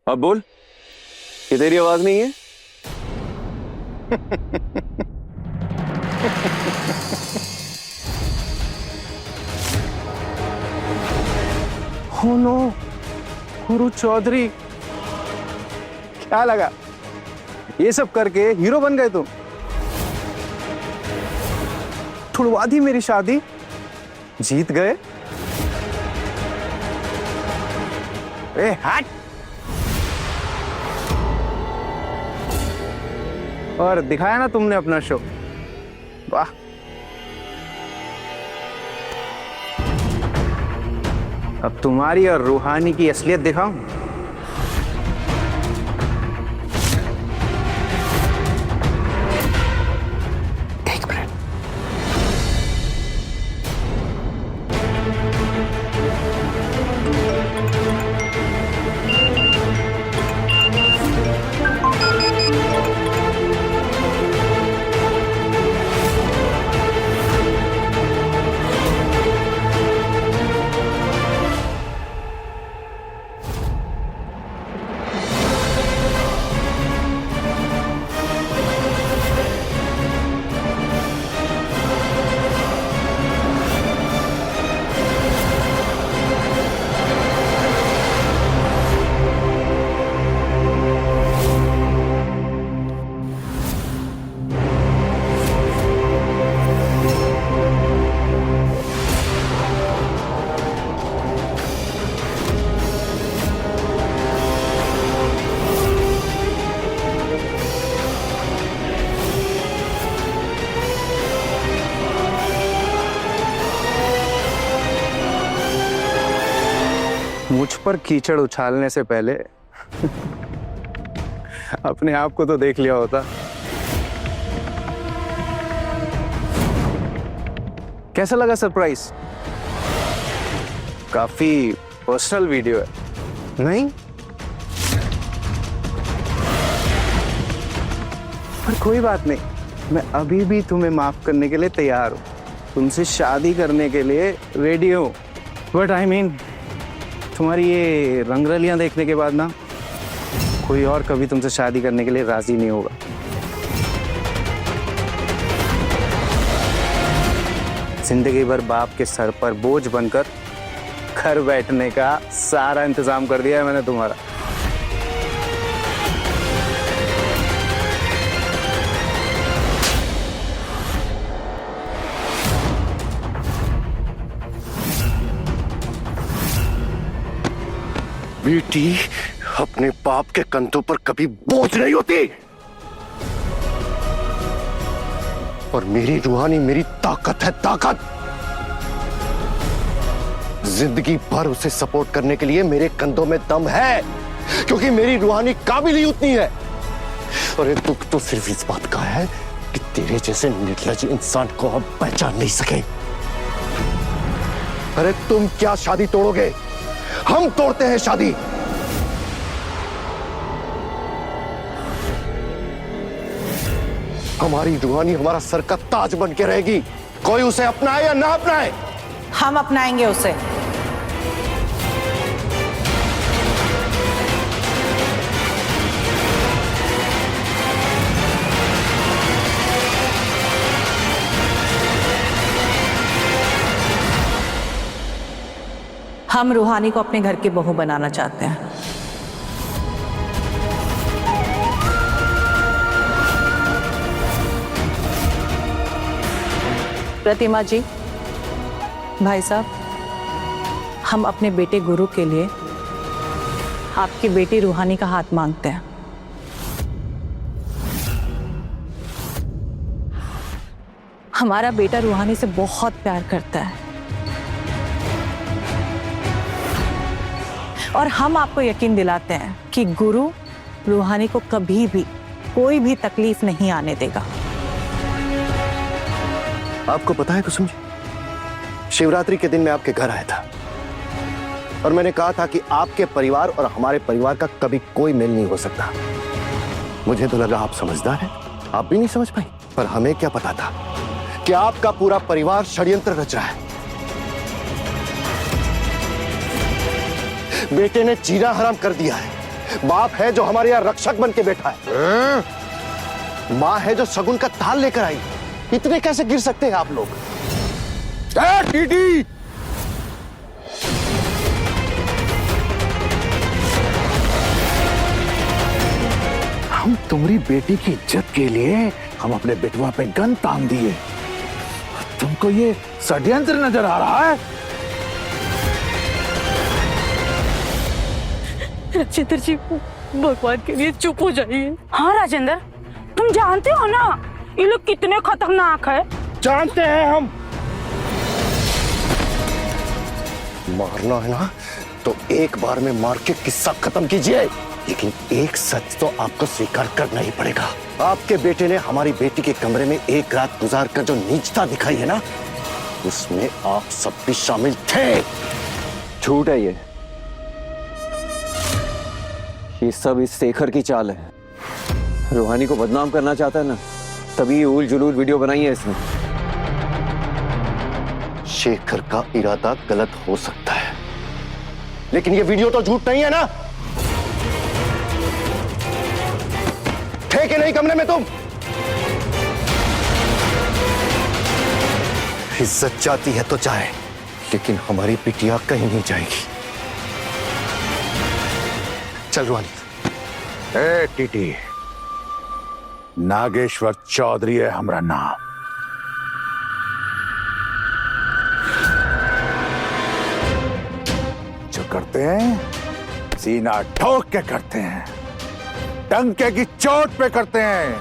अब बोल, ये तेरी आवाज नहीं है? हो नो, गुरु चौधरी, क्या लगा ये सब करके हीरो बन गए तुम? छुड़वा दी मेरी शादी, जीत गए। ए हट। और दिखाया ना तुमने अपना शो, वाह। अब तुम्हारी और रूहानी की असलियत दिखाऊं? एक मिनट। मुझ पर कीचड़ उछालने से पहले अपने आप को तो देख लिया होता। कैसा लगा सरप्राइज? काफी पर्सनल वीडियो है, नहीं? पर कोई बात नहीं, मैं अभी भी तुम्हें माफ करने के लिए तैयार हूं, तुमसे शादी करने के लिए रेडी हूं। बट आई मीन, तुम्हारी ये रंगरलियां देखने के बाद ना कोई और कभी तुमसे शादी करने के लिए राजी नहीं होगा। जिंदगी भर बाप के सर पर बोझ बनकर घर बैठने का सारा इंतजाम कर दिया है मैंने तुम्हारा। बेटी अपने बाप के कंधों पर कभी बोझ नहीं होती, और मेरी रूहानी मेरी ताकत है, ताकत। जिंदगी भर उसे सपोर्ट करने के लिए मेरे कंधों में दम है, क्योंकि मेरी रूहानी काबिल ही उतनी है। और एक दुख तो सिर्फ इस बात का है कि तेरे जैसे निर्लज इंसान को हम पहचान नहीं सके। अरे तुम क्या शादी तोड़ोगे? हम तोड़ते हैं शादी। हमारी रूहानी हमारा सर का ताज बन के रहेगी, कोई उसे अपनाए या ना अपनाए। हम अपनाएंगे उसे। हम रूहानी को अपने घर की बहू बनाना चाहते हैं। प्रतिमा जी, भाई साहब, हम अपने बेटे गुरु के लिए आपकी बेटी रूहानी का हाथ मांगते हैं। हमारा बेटा रूहानी से बहुत प्यार करता है और हम आपको यकीन दिलाते हैं कि गुरु रूहानी को कभी भी कोई भी तकलीफ नहीं आने देगा। आपको पता है कुसुम जी, शिवरात्रि के दिन मैं आपके घर आया था और मैंने कहा था कि आपके परिवार और हमारे परिवार का कभी कोई मेल नहीं हो सकता। मुझे तो लगा आप समझदार हैं, आप भी नहीं समझ पाई। पर हमें क्या पता था कि आपका पूरा परिवार षड्यंत्र रच रहा है। बेटे ने जीना हराम कर दिया है, बाप है जो हमारे यहाँ रक्षक बन के बैठा है, माँ है जो शगुन का थाल लेकर आई। इतने कैसे गिर सकते हैं आप लोग? टीटी, हम तुम्हारी बेटी की इज्जत के लिए हम अपने बेटवा पे गन तान दिए। तुमको ये षड्यंत्र नजर आ रहा है? राजेंद्र जी, भगवान के लिए चुप हो जाइए। हाँ राजेंद्र, तुम जानते हो ना ये लोग कितने खतरनाक है। जानते हैं हम। मारना है ना तो एक बार में मार के किस्सा खत्म कीजिए, लेकिन एक सच तो आपको स्वीकार करना ही पड़ेगा। आपके बेटे ने हमारी बेटी के कमरे में एक रात गुजार कर जो नीचता दिखाई है ना, उसमें आप सब भी शामिल थे। झूठ है ये सब इस शेखर की चाल है। रूहानी को बदनाम करना चाहता है ना, तभी उल जुलूल वीडियो बनाई है इसने। शेखर का इरादा गलत हो सकता है, लेकिन ये वीडियो तो झूठ नहीं है ना? थे कि नहीं कमरे में तुम? इज्जत जाती है तो जाए, लेकिन हमारी बिटिया कहीं नहीं जाएगी। चल रूहानी। ए टीटी, नागेश्वर चौधरी है हमारा नाम। जो करते हैं सीना ठोक के करते हैं, डंके की चोट पे करते हैं,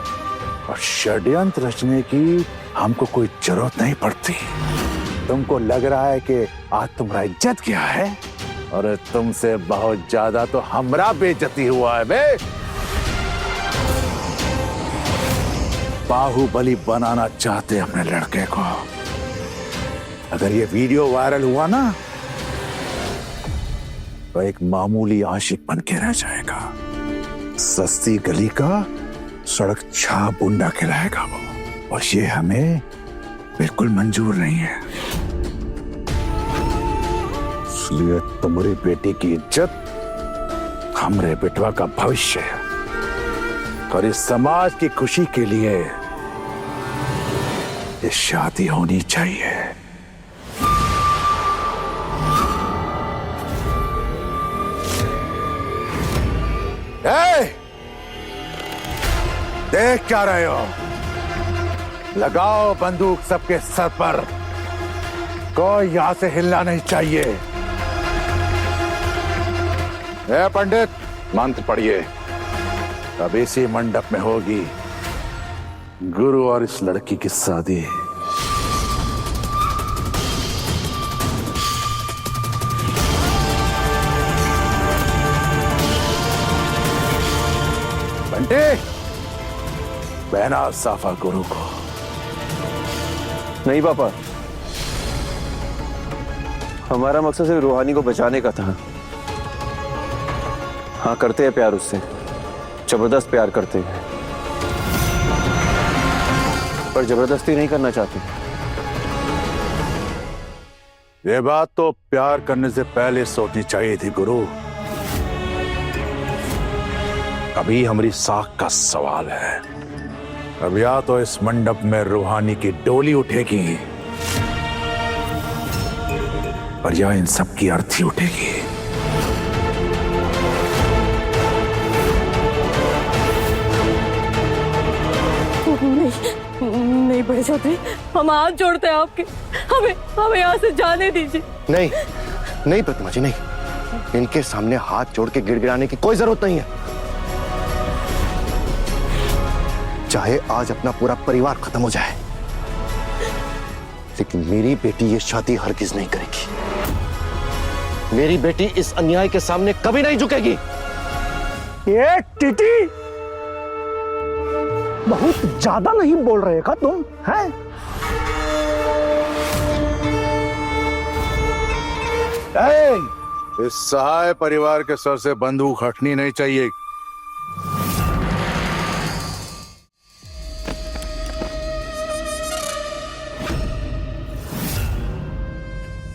और षड्यंत्र रचने की हमको कोई जरूरत नहीं पड़ती। तुमको लग रहा है कि आज तुम्हारा इज्जत क्या है, और तुमसे बहुत ज्यादा तो हमरा बेइज्जती हुआ है बे। बाहुबली बनाना चाहते अपने लड़के को। अगर ये वीडियो वायरल हुआ ना तो एक मामूली आशिक बन के रह जाएगा। सस्ती गली का सड़क छाप बुंडा कहलाएगा वो, और ये हमें बिल्कुल मंजूर नहीं है। इसलिए तुम्हारी बेटी की इज्जत हमरे बेटवा का भविष्य है, और इस समाज की खुशी के लिए ये शादी होनी चाहिए। देख क्या रहे हो? लगाओ बंदूक सबके सर पर। कोई यहां से हिलना नहीं चाहिए। ए पंडित, मंत्र पढ़िए। अब इसी मंडप में होगी गुरु और इस लड़की की शादी। पंडित, पहना साफा गुरु को। नहीं पापा, हमारा मकसद सिर्फ रूहानी को बचाने का था। हाँ, करते हैं प्यार उससे, जबरदस्त प्यार करते हैं, पर जबरदस्ती नहीं करना चाहते। ये बात तो प्यार करने से पहले सोचनी चाहिए थी गुरु। अभी हमारी साख का सवाल है। अब या तो इस मंडप में रूहानी की डोली उठेगी, और या इन सब की अर्थी उठेगी। नहीं बड़े चौधरी, हम हाथ जोड़ते हैं आपके। हमें यहाँ से जाने दीजिए। नहीं नहीं प्रतिमा जी, नहीं। इनके सामने हाथ जोड़ के गिड़गिड़ाने की कोई जरूरत नहीं है। चाहे आज अपना पूरा परिवार खत्म हो जाए, लेकिन मेरी बेटी ये शादी हरगिज नहीं करेगी। मेरी बेटी इस अन्याय के सामने कभी नहीं झुकेगी। ये टीटी, बहुत ज्यादा नहीं बोल रहे का तुम? हैं? इस सहाय परिवार के सर से बंदूक हटनी नहीं चाहिए।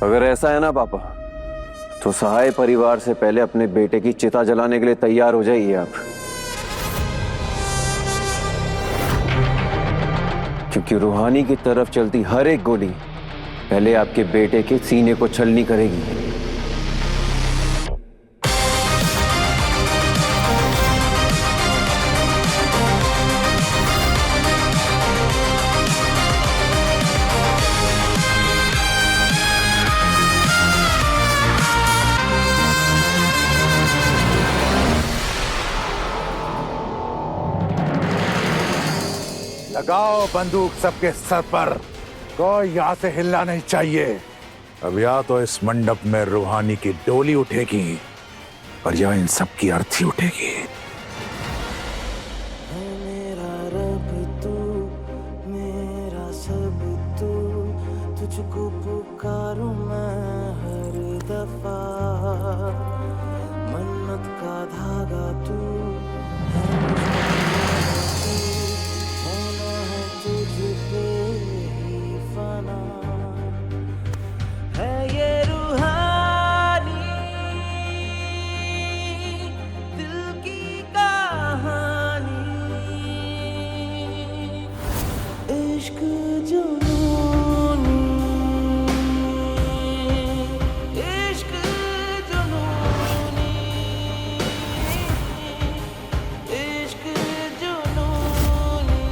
अगर ऐसा है ना पापा, तो सहाय परिवार से पहले अपने बेटे की चिता जलाने के लिए तैयार हो जाइए आप, क्योंकि रूहानी की तरफ चलती हर एक गोली पहले आपके बेटे के सीने को छलनी करेगी। लगाओ बंदूक सबके सर पर, कोई यहां से हिलना नहीं चाहिए। अब या तो इस मंडप में रूहानी की डोली उठेगी और या इन सब की अर्थी उठेगी। मेरा रब तू, मेरा सब तू, तुझको पुकारूं मैं हर दफा। मन्नत का धागा तू होना है तुझ पे ही फना। है ये रूहानी दिल की कहानी, इश्क जुनूनी, इश्क जुनूनी, इश्क जुनूनी।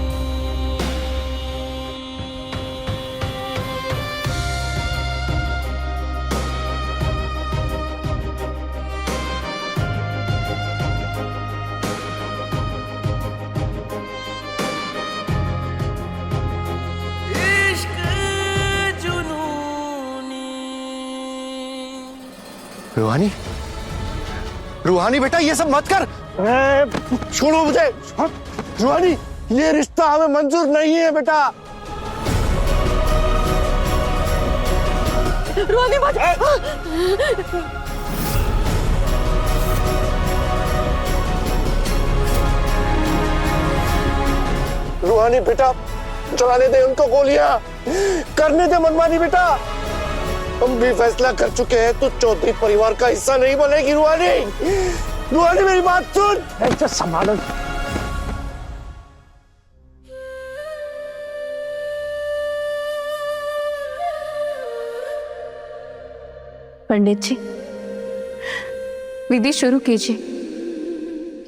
इश्क जुनूनी। रूहानी, रूहानी बेटा ये सब मत कर। छोड़ो मुझे। रूहानी, ये रिश्ता हमें मंजूर नहीं है बेटा। रूहानी बचा। रूहानी बेटा, चलाने दे उनको गोलियां, करने दे मनमानी बेटा। हम भी फैसला कर चुके हैं, तू चौधरी परिवार का हिस्सा नहीं बनेगी। रूहानी, रूहानी मेरी बात सुन। ऐसे संभालो। पंडित जी, विधि शुरू कीजिए,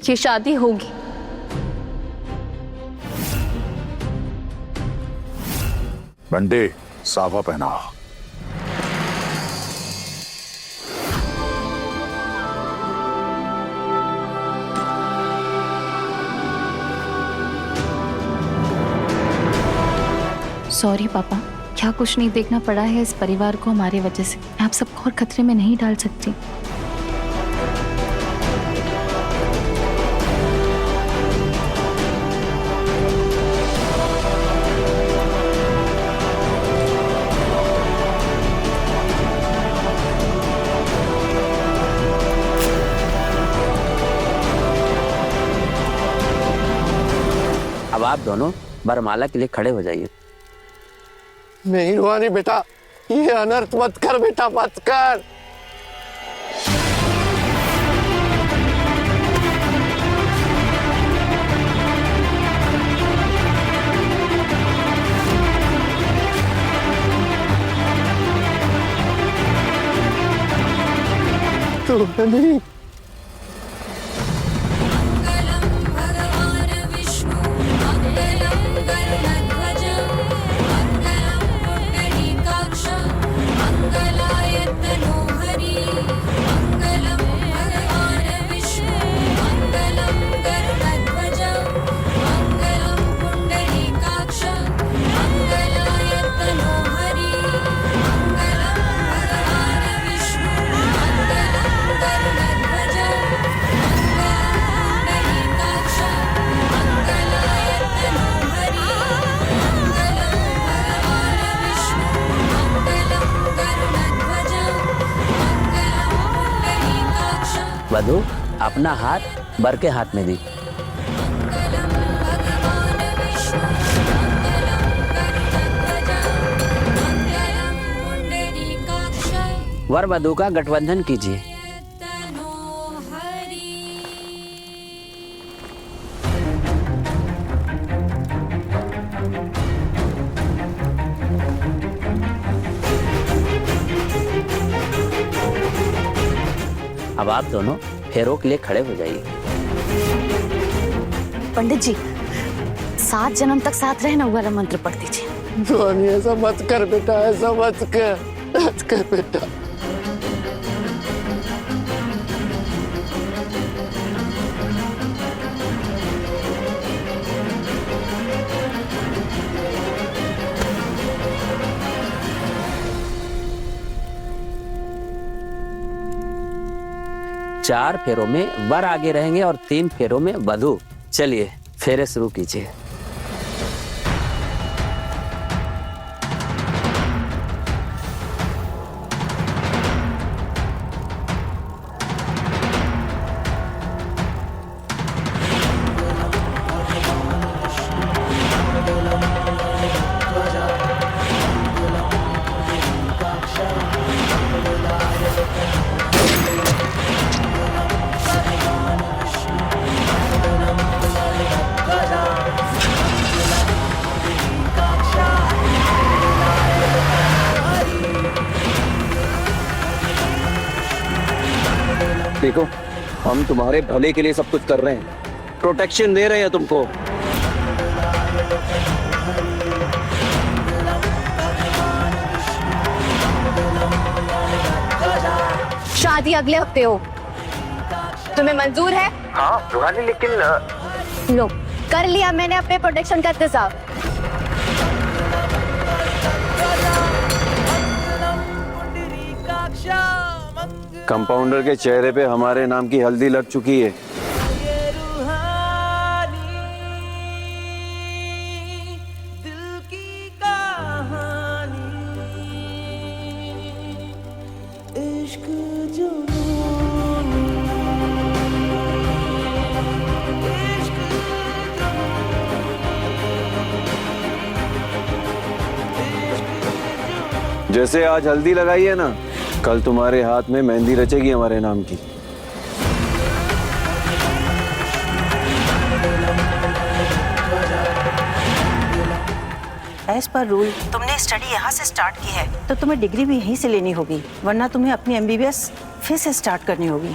ये शादी होगी। बंदे साफा पहनाओ। सॉरी पापा, क्या कुछ नहीं देखना पड़ा है इस परिवार को हमारे वजह से। मैं आप सबको और खतरे में नहीं डाल सकती। अब आप दोनों वरमाला के लिए खड़े हो जाइए। नहीं रूहानी बेटा, ये अनर्थ मत कर बेटा, मत कर। रूहानी, वधू अपना हाथ वर के हाथ में दी। वर वधु का गठबंधन कीजिए। अब आप दोनों फेरों के लिए खड़े हो जाइए। पंडित जी 7 जन्म तक साथ रहना वाला मंत्र पढ़ दीजिए। रोहानी ऐसा मत कर बेटा, ऐसा मत कर बेटा। चार फेरों में वर आगे रहेंगे और 3 फेरों में वधु। चलिए फेरे शुरू कीजिए। देखो, हम तुम्हारे भले के लिए सब कुछ कर रहे हैं, प्रोटेक्शन दे रहे हैं तुमको। शादी अगले हफ्ते हो, तुम्हें मंजूर है? हाँ रूहानी, लेकिन लो कर लिया मैंने अपने प्रोटेक्शन का इंतजाम। कंपाउंडर के चेहरे पे हमारे नाम की हल्दी लग चुकी है। जैसे आज हल्दी लगाई है ना, कल तुम्हारे हाथ में मेहंदी रचेगी हमारे नाम की। एज पर रूल तुमने स्टडी यहाँ से स्टार्ट की है तो तुम्हें डिग्री भी यहीं से लेनी होगी, वरना तुम्हें अपनी MBBS फिर से स्टार्ट करनी होगी।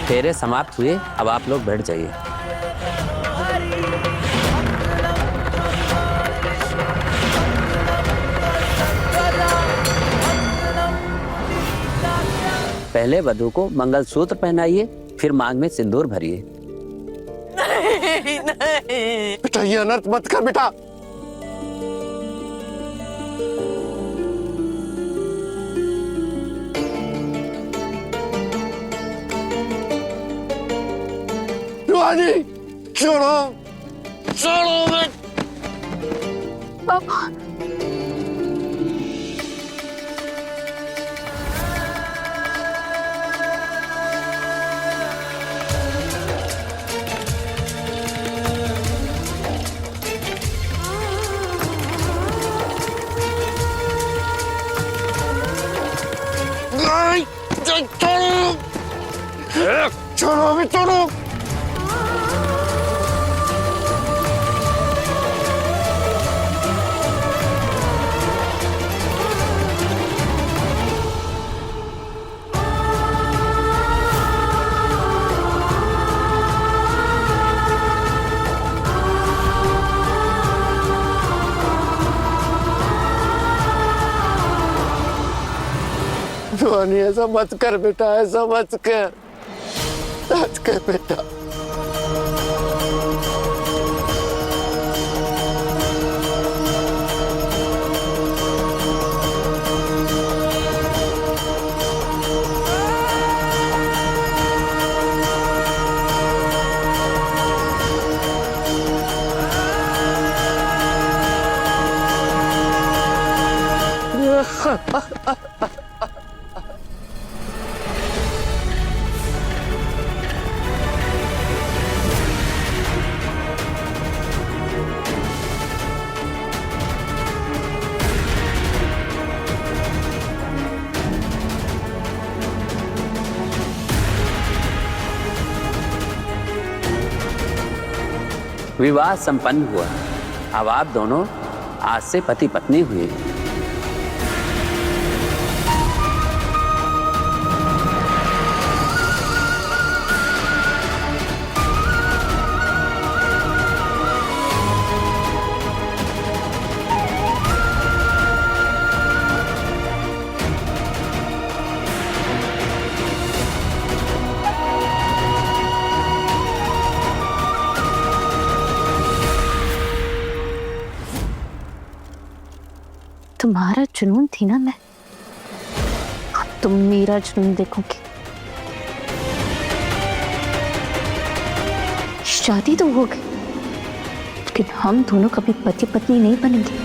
फेरे समाप्त हुए, अब आप लोग बैठ जाइए। पहले वधु को मंगलसूत्र पहनाइए, फिर मांग में सिंदूर भरिए। बेटा ये अनर्थ मत कर बेटा। रूहानी छोड़ो, छोड़ो पापा छोड़ो अभी, छोड़ो। रूहानी ऐसा मत कर बेटा, ऐसा मत कर बेटा। विवाह संपन्न हुआ। अब आप दोनों आज से पति पत्नी हुए। तुम्हारा जुनून थी ना मैं, अब तुम मेरा जुनून देखोगे। शादी तो हो गई, लेकिन हम दोनों कभी पति पत्नी नहीं बनेंगे।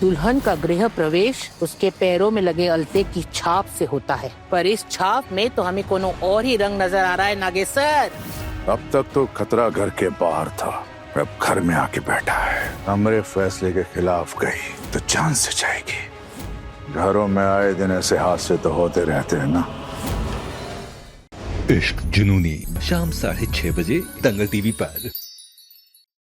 दुल्हन का गृह प्रवेश उसके पैरों में लगे अलते की छाप से होता है, पर इस छाप में तो हमें कोनो और ही रंग नजर आ रहा है नागेश्वर। अब तक तो खतरा घर के बाहर था, अब घर में आके बैठा है। हमारे फैसले के खिलाफ गई तो जान से जाएगी। घरों में आए दिन ऐसे हादसे तो होते रहते हैं ना। इश्क जुनूनी शाम 6:30 बजे दंगल टीवी पर।